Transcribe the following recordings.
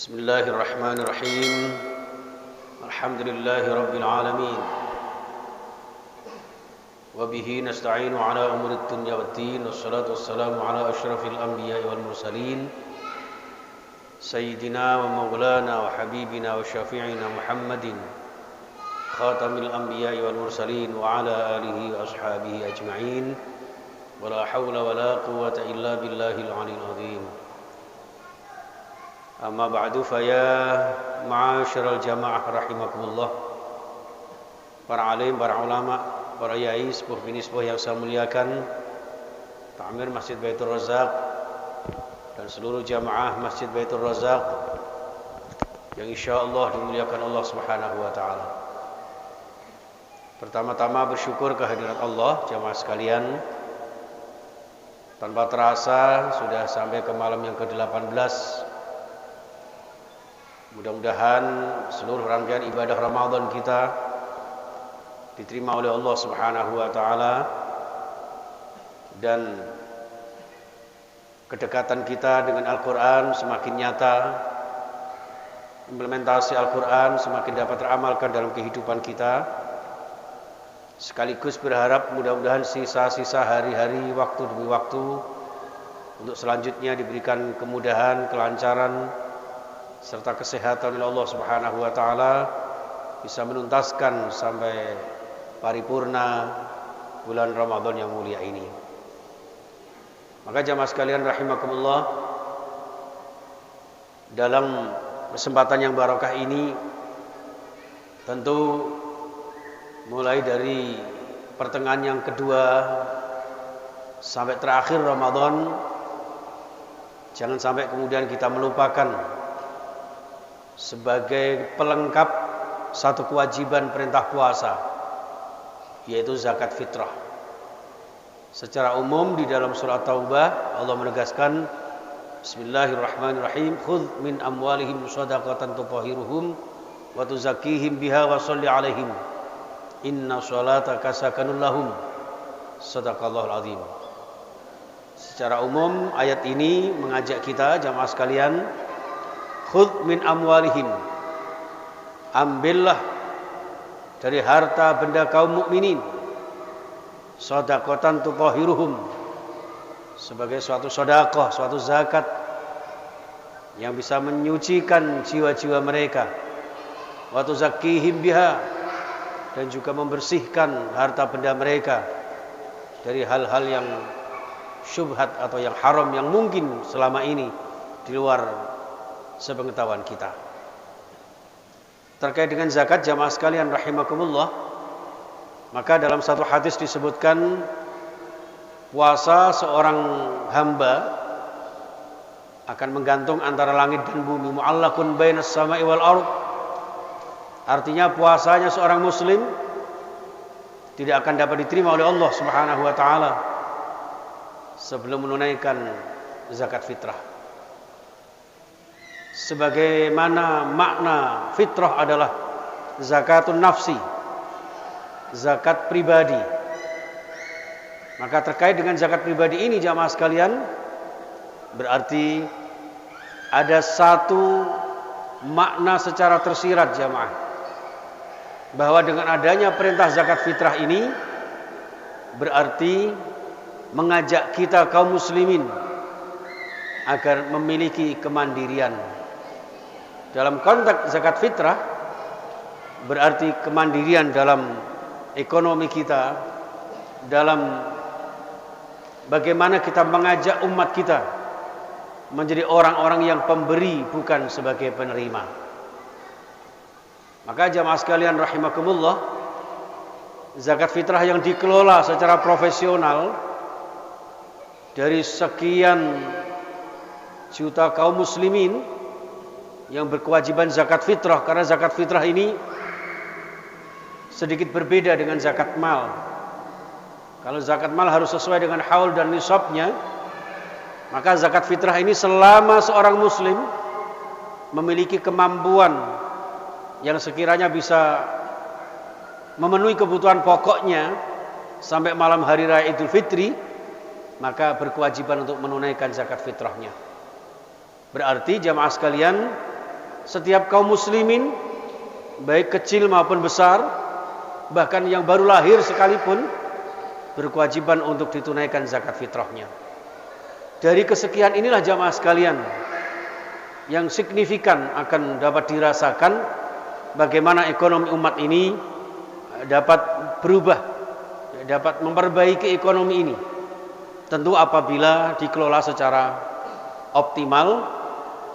Bismillahirrahmanirrahim. Alhamdulillahi rabbil alamin. Wa bihi nasta'inu ala umurid dunya waddin. Wassalatu wassalamu ala asyrafil anbiya'i wal mursalin. Sayyidina wa maulana wa habibina wa syafi'ina Muhammadin khatamil anbiya'i wal mursalin wa ala alihi wa ashabihi ajma'in. Wa la hawla wa la quwwata illa billahil aliyyil azim. Amma ba'du faya ma'asyiral jamaah rahimakumullah. Para alim, para ulama, para yai, sepuh bini sepuh yang saya muliakan, Ta'mir Masjid Baitur Razzaq dan seluruh jamaah Masjid Baitur Razzaq yang insyaallah dimuliakan Allah Subhanahu wa taala. Pertama-tama bersyukur kehadirat Allah jamaah sekalian. Tanpa terasa sudah sampai ke malam yang ke-18. Mudah-mudahan seluruh rangkaian ibadah Ramadan kita diterima oleh Allah Subhanahu wa taala dan kedekatan kita dengan Al-Qur'an semakin nyata, implementasi Al-Qur'an semakin dapat teramalkan dalam kehidupan kita. Sekaligus berharap mudah-mudahan sisa-sisa hari-hari waktu demi waktu untuk selanjutnya diberikan kemudahan, kelancaran serta kesehatan oleh Allah Subhanahu wa taala bisa menuntaskan sampai paripurna bulan Ramadan yang mulia ini. Maka jamaah sekalian rahimakumullah, dalam kesempatan yang barokah ini tentu mulai dari pertengahan yang kedua sampai terakhir Ramadan, jangan sampai kemudian kita melupakan sebagai pelengkap satu kewajiban perintah puasa, yaitu zakat fitrah. Secara umum di dalam surah Taubah Allah menegaskan, Bismillahirrahmanirrahim, khudh min amwalihim shadaqatan tutahhiruhum wa tuzakkihim biha wa sholli alaihim inna sholataka sakanun lahum. Shadaqallahul azim. Secara umum ayat ini mengajak kita jamaah sekalian, khudh min amwalihim, ambillah dari harta benda kaum mukminin, shadaqatan tutahhiruhum, sebagai suatu sedekah, suatu zakat yang bisa menyucikan jiwa-jiwa mereka, wa tuzakkihim biha, dan juga membersihkan harta benda mereka dari hal-hal yang syubhat atau yang haram yang mungkin selama ini di luar sepengetahuan kita. Terkait dengan zakat jamaah sekalian rahimakumullah, maka dalam satu hadis disebutkan puasa seorang hamba akan menggantung antara langit dan bumi, mu'allaqun bainas sama'i wal ardh. Artinya puasanya seorang muslim tidak akan dapat diterima oleh Allah Subhanahu wa taala sebelum menunaikan zakat fitrah. Sebagaimana makna fitrah adalah zakatun nafsi, zakat pribadi. Maka terkait dengan zakat pribadi ini jamaah sekalian, berarti ada satu makna secara tersirat jamaah, bahwa dengan adanya perintah zakat fitrah ini berarti mengajak kita kaum muslimin agar memiliki kemandirian. Dalam konteks zakat fitrah berarti kemandirian dalam ekonomi kita, dalam bagaimana kita mengajak umat kita menjadi orang-orang yang pemberi bukan sebagai penerima. Maka jamaah sekalian rahimakumullah, zakat fitrah yang dikelola secara profesional dari sekian juta kaum muslimin yang berkewajiban zakat fitrah, karena zakat fitrah ini sedikit berbeda dengan zakat mal. Kalau zakat mal harus sesuai dengan haul dan nisabnya, maka zakat fitrah ini selama seorang muslim memiliki kemampuan yang sekiranya bisa memenuhi kebutuhan pokoknya sampai malam hari raya Idul Fitri, maka berkewajiban untuk menunaikan zakat fitrahnya. Berarti jamaah sekalian, setiap kaum muslimin baik kecil maupun besar, bahkan yang baru lahir sekalipun berkewajiban untuk ditunaikan zakat fitrahnya. Dari kesekian inilah jamaah sekalian yang signifikan akan dapat dirasakan bagaimana ekonomi umat ini dapat berubah, dapat memperbaiki ekonomi ini. Tentu apabila dikelola secara optimal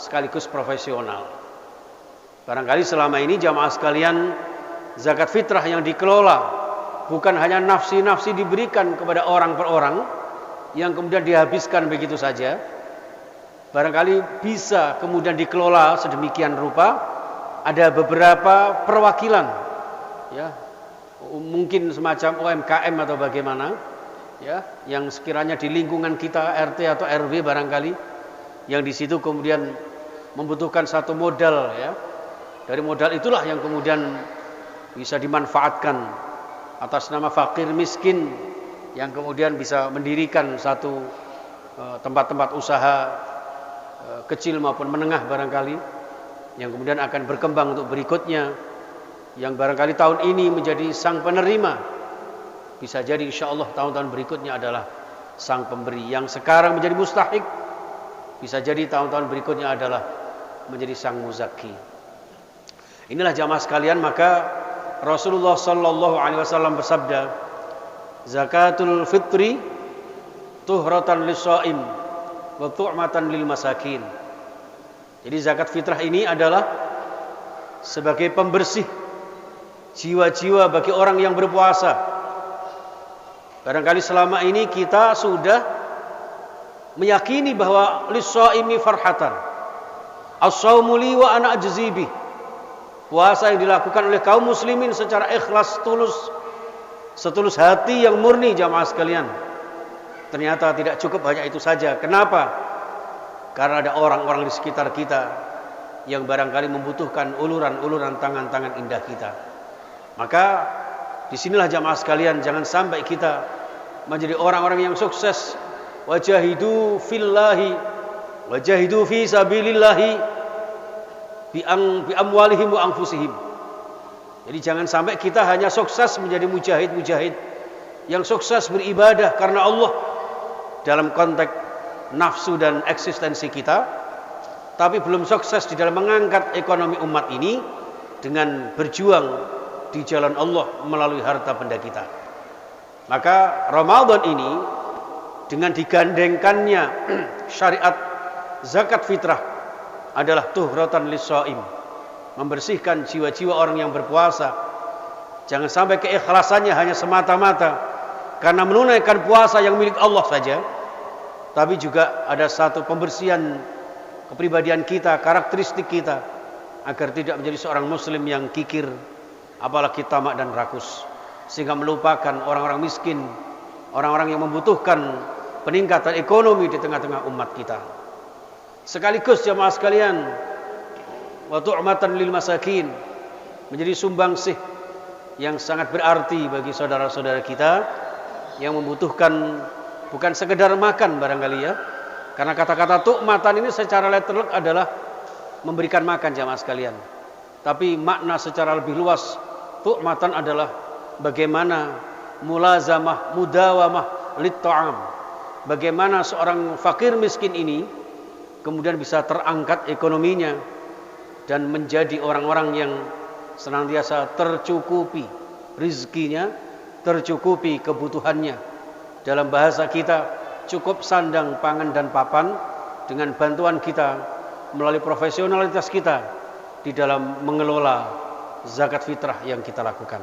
sekaligus profesional. Barangkali selama ini jamaah sekalian, zakat fitrah yang dikelola bukan hanya nafsi-nafsi diberikan kepada orang per orang yang kemudian dihabiskan begitu saja. Barangkali bisa kemudian dikelola sedemikian rupa, ada beberapa perwakilan, ya, mungkin semacam UMKM atau bagaimana, ya, yang sekiranya di lingkungan kita RT atau RW barangkali, yang di situ kemudian membutuhkan satu modal, ya. Dari modal itulah yang kemudian bisa dimanfaatkan atas nama fakir miskin, yang kemudian bisa mendirikan satu tempat-tempat usaha kecil maupun menengah barangkali, yang kemudian akan berkembang untuk berikutnya, yang barangkali tahun ini menjadi sang penerima, bisa jadi insya Allah tahun-tahun berikutnya adalah sang pemberi. Yang sekarang menjadi mustahik, bisa jadi tahun-tahun berikutnya adalah menjadi sang muzaki. Inilah jamaah sekalian, maka Rasulullah Sallallahu Alaihi Wasallam bersabda, zakatul fitri tuhratan lis-shaim wa tu'matan lil masakin. Jadi zakat fitrah ini adalah sebagai pembersih jiwa-jiwa bagi orang yang berpuasa. Barangkali selama ini kita sudah meyakini bahwa lis-shaimi farhatan, as-shaumu li wa ana ajzi bih. Puasa yang dilakukan oleh kaum muslimin secara ikhlas, tulus, setulus hati yang murni jamaah sekalian. Ternyata tidak cukup hanya itu saja. Kenapa? Karena ada orang-orang di sekitar kita yang barangkali membutuhkan uluran-uluran tangan-tangan indah kita. Maka disinilah jamaah sekalian, jangan sampai kita menjadi orang-orang yang sukses. Wajahidu fillahi, wajahidu fi sabilillahi bi amwalihim wa anfusihim. Jadi jangan sampai kita hanya sukses menjadi mujahid-mujahid yang sukses beribadah karena Allah dalam konteks nafsu dan eksistensi kita, tapi belum sukses di dalam mengangkat ekonomi umat ini dengan berjuang di jalan Allah melalui harta benda kita. Maka Ramadan ini dengan digandengkannya syariat zakat fitrah adalah tuhratan lis-shaim, membersihkan jiwa-jiwa orang yang berpuasa. Jangan sampai keikhlasannya hanya semata-mata karena menunaikan puasa yang milik Allah saja, tapi juga ada satu pembersihan kepribadian kita, karakteristik kita, agar tidak menjadi seorang muslim yang kikir, apalagi tamak dan rakus, sehingga melupakan orang-orang miskin, orang-orang yang membutuhkan peningkatan ekonomi di tengah-tengah umat kita. Sekaligus jamaah sekalian, wa tu'matan lil masakin, menjadi sumbangsih yang sangat berarti bagi saudara-saudara kita yang membutuhkan bukan sekedar makan barangkali, ya. Karena kata-kata tu'matan ini secara literal adalah memberikan makan jamaah sekalian. Tapi makna secara lebih luas tu'matan adalah bagaimana mulazamah, mudawamah lit ta'am. Bagaimana seorang fakir miskin ini kemudian bisa terangkat ekonominya dan menjadi orang-orang yang senantiasa tercukupi rizkinya, tercukupi kebutuhannya. Dalam bahasa kita, cukup sandang, pangan dan papan dengan bantuan kita melalui profesionalitas kita di dalam mengelola zakat fitrah yang kita lakukan.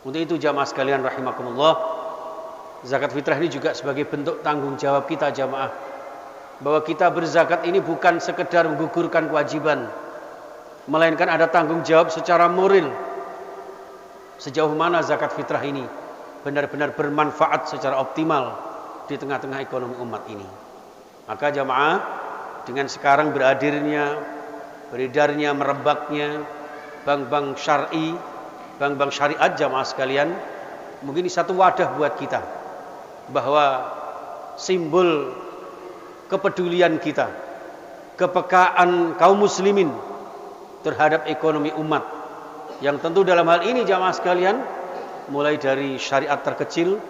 Untuk itu jamaah sekalian rahimakumullah, zakat fitrah ini juga sebagai bentuk tanggung jawab kita jamaah, bahwa kita berzakat ini bukan sekedar menggugurkan kewajiban, melainkan ada tanggung jawab secara moral. Sejauh mana zakat fitrah ini benar-benar bermanfaat secara optimal di tengah-tengah ekonomi umat ini. Maka jamaah, dengan sekarang beredarnya, merebaknya bank-bank syar'i, bank-bank syariat jamaah sekalian, mungkin ini satu wadah buat kita, bahwa simbol kepedulian kita, kepekaan kaum muslimin terhadap ekonomi umat. Yang tentu dalam hal ini jamaah sekalian, mulai dari syariat terkecil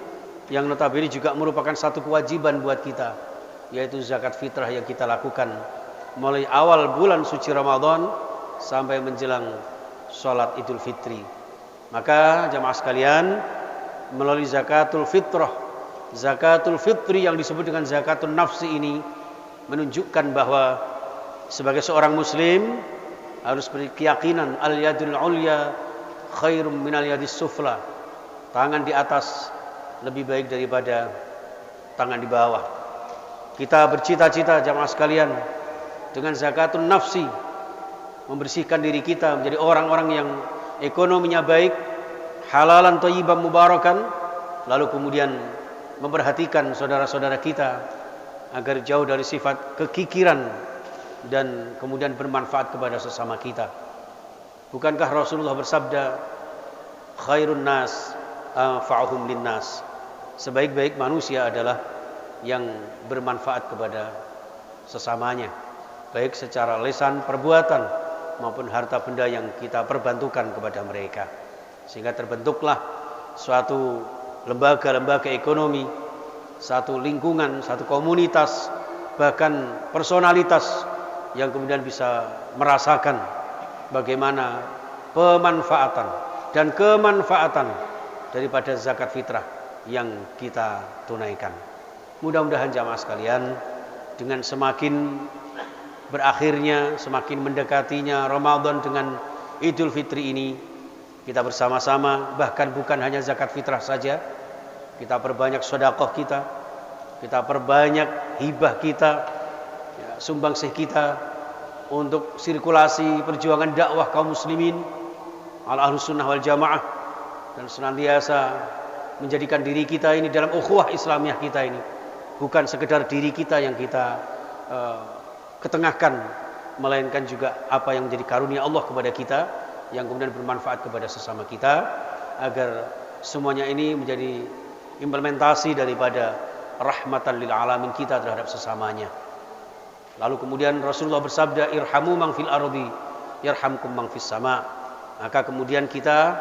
yang notabene juga merupakan satu kewajiban buat kita, yaitu zakat fitrah yang kita lakukan mulai awal bulan suci Ramadan sampai menjelang sholat Idul Fitri. Maka jamaah sekalian, melalui zakatul fitrah, zakatul fitri yang disebut dengan zakatun nafsi ini menunjukkan bahwa sebagai seorang muslim harus berkeyakinan al-yadul ulya khairum minal yadis sufla. Tangan di atas lebih baik daripada tangan di bawah. Kita bercita-cita jamaah sekalian dengan zakatun nafsi, membersihkan diri kita menjadi orang-orang yang ekonominya baik, halalan thayyiban mubarakan, lalu kemudian memperhatikan saudara-saudara kita agar jauh dari sifat kekikiran dan kemudian bermanfaat kepada sesama kita. Bukankah Rasulullah bersabda, khairun nas anfa'uhum linnas, sebaik-baik manusia adalah yang bermanfaat kepada sesamanya, baik secara lisan, perbuatan maupun harta benda yang kita perbantukan kepada mereka. Sehingga terbentuklah suatu lembaga-lembaga ekonomi, satu lingkungan, satu komunitas, bahkan personalitas yang kemudian bisa merasakan bagaimana pemanfaatan dan kemanfaatan daripada zakat fitrah yang kita tunaikan. Mudah-mudahan jamaah sekalian, dengan semakin berakhirnya, semakin mendekatinya Ramadan dengan Idul Fitri ini, kita bersama-sama, bahkan bukan hanya zakat fitrah saja, kita perbanyak sedekah kita perbanyak hibah kita, sumbangsih kita untuk sirkulasi perjuangan dakwah kaum muslimin Ahlus Sunnah wal Jamaah, dan senantiasa menjadikan diri kita ini dalam ukhuwah Islamiyah kita ini bukan sekedar diri kita yang kita ketengahkan, melainkan juga apa yang menjadi karunia Allah kepada kita yang kemudian bermanfaat kepada sesama kita, agar semuanya ini menjadi implementasi daripada rahmatan lil alamin kita terhadap sesamanya. Lalu kemudian Rasulullah bersabda, irhamu man fil ardi yarhamkum man fis sama. Maka kemudian kita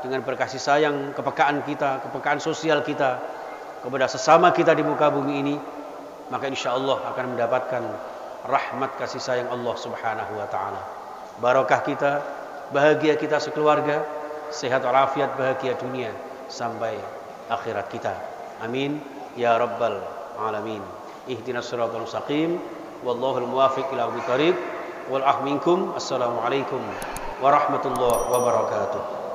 dengan berkasih sayang, kepekaan kita, kepekaan sosial kita kepada sesama kita di muka bumi ini, maka insyaallah akan mendapatkan rahmat kasih sayang Allah Subhanahu wa taala. Barakah kita, bahagia kita sekeluarga, sehat walafiat, bahagia dunia sampai akhirat kita. Amin ya rabbal alamin. Ihdinas siratal mustaqim. Wallahul muwaffiq ila aqwamit thoriq. Wal minkum. Assalamualaikum warahmatullahi wabarakatuh.